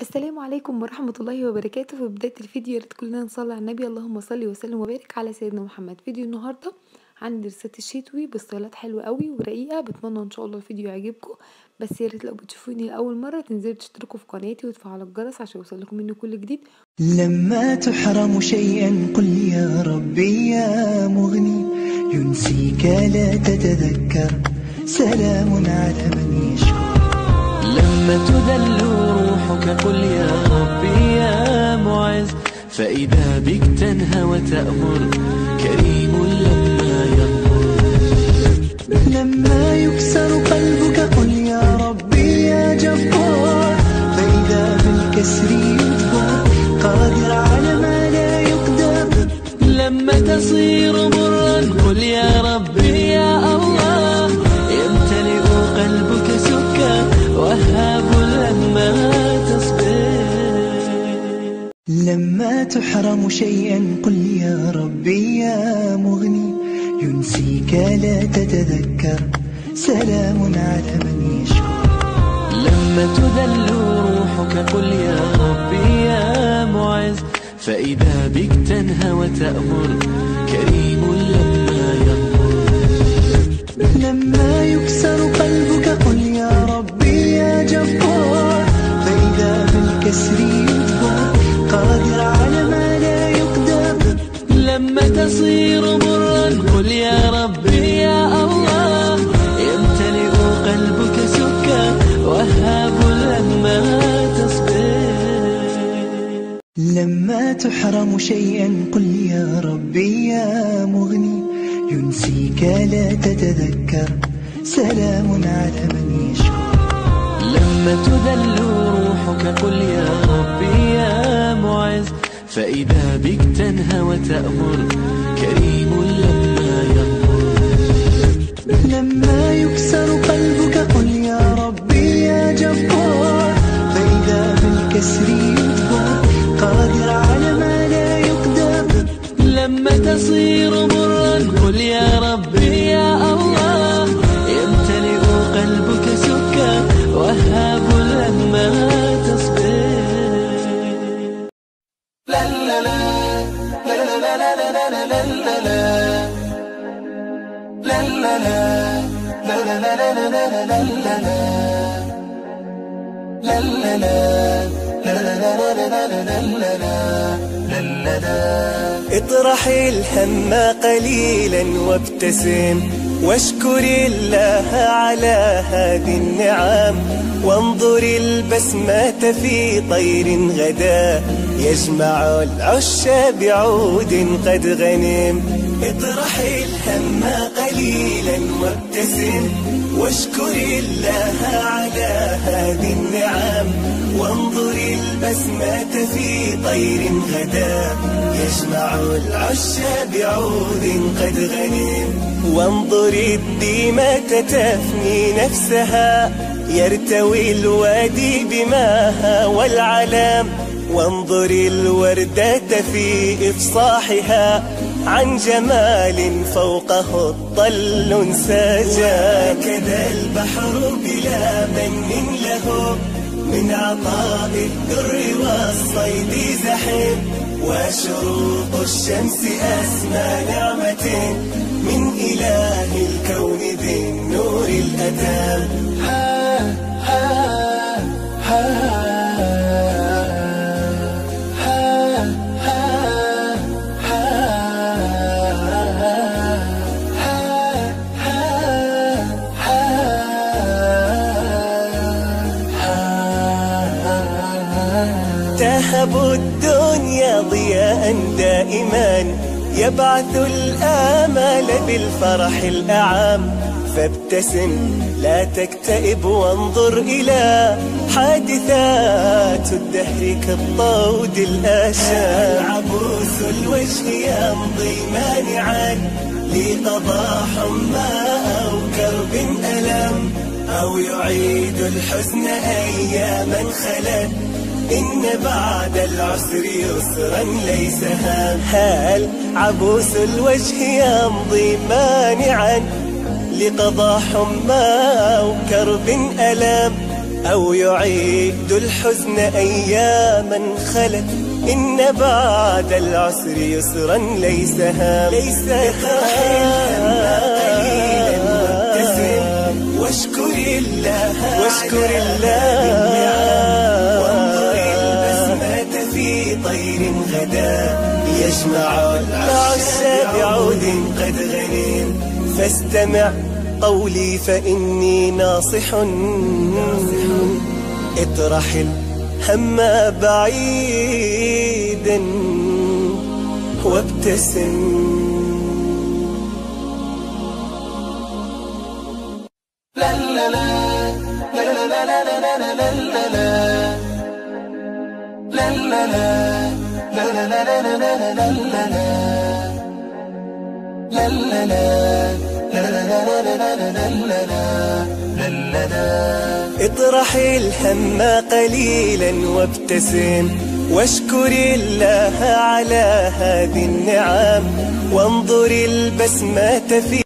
السلام عليكم ورحمة الله وبركاته. في بداية الفيديو يا ريت كلنا نصلي على النبي، اللهم صل وسلم وبارك على سيدنا محمد. فيديو النهارده عن الريسات الشتوي بستايلات حلوه قوي ورقيقه، بتمنى ان شاء الله الفيديو يعجبكم. بس يا ريت لو بتشوفوني لاول مره تنزلوا تشتركوا في قناتي وتفعلوا الجرس عشان يوصلكم مني كل جديد. لما تحرم شيئا قل يا ربي يا مغني، ينسيك لا تتذكر، سلام على من يشكر. لما تذل روحك قل يا ربي يا معز، فإذا بك تنهى وتأمر، كريم لما يغفر. لما يكسر قلبك قل يا ربي يا جبار، فإذا بالكسر يجبر، قادر على ما لا يقدر. لما تصير مرا قل يا ربي يا الله، يمتلئ قلبك سكا، وهاب لما تصبر. لما تحرم شيئا قل يا ربي يا مغني، ينسيك لا تتذكر، سلام على من يشكر. لما تذل روحك قل يا ربي يا معز، فإذا بك تنهى وتأمر، كريم لما يغفر. لما يكسر قلبك قل يا ربي يا جبار، فإذا بالكسر يجبر، قادر على ما لا يقدر. لما تصير مرا قل يا ربي يا الله، يمتلئ قلبك سكا، وهاب لما تصبر. لما تحرم شيئا قل يا ربي يا مغني، ينسيك لا تتذكر، سلام على من يشكر. لما تذل روحك قل يا ربي يا معز، فإذا بك تنهى وتأمر، كريم لما يغفر. لما يكسر قلبك قل يا ربي يا جبار، فإذا بالكسر يجبر، قادر على ما لا يقدر. لما تصير مرا قل يا ربي يا الله، يمتلئ قلبك سكا، وهاب لما تصبر. لا لا لا لا لا لا لا لا لا لا لا لا لا لا لا لا لا. اطرح الهم قليلا وابتسم، واشكر الله على هذه النعم، وانظر البسمة في طير غدا، يجمع العش بعود قد غنم. اطرح الهم قليلا وابتسم، واشكر الله على هذه النعم، وانظر البسمة في طير غدا، يجمع العش بعود قد غنم. وانظر الديمة تفني نفسها، يرتوي الوادي بماها والعلام، وانظر الوردة في إفصاحها، عن جمال فوقه الطل انساجا. كذا البحر بلا من له، من عطاء الدر والصيد زحم، وشروق الشمس أسمى نعمة، من إله الكون ذي النور الأتام. تهب الدنيا ضياء دائما، يبعث الآمال بالفرح الأعام، فابتسم لا تكتئب وانظر إلى حادثات الدهر كالطود الآشام. عبوس الوجه يمضي مانعا، لقضاء حمى أو كرب ألم، أو يعيد الحزن أياما خلت، إن بعد العسر يسرا ليس هام. هل عبوس الوجه يمضي مانعا، لقضاء حمى أو كرب ألم، أو يعيد الحزن أياما خلت. إن بعد العسر يسرا ليس هام. واشكر الله وانظر البسمة في طير غدا يجمع العش بعود قد غنيم. فاستمع قولي فإني ناصح، اطرح الهم بعيدا وابتسم. اطرح الهم قليلا وابتسم، واشكر الله على هذه النعم، وانظر البسمة في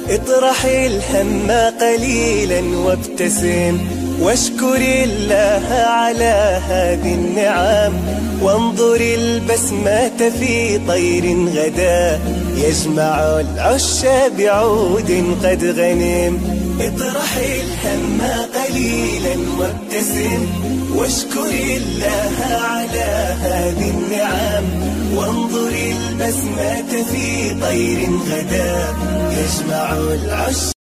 اطرح الهم قليلا وابتسم، واشكر الله على هذه النعم، وانظر البسمة في طير غدا يجمع العش بعود قد غنم. اطرح الهم قليلا وابتسم، واشكر الله على هذه النعم، وانظر البسمة في طير غدا يجمع العش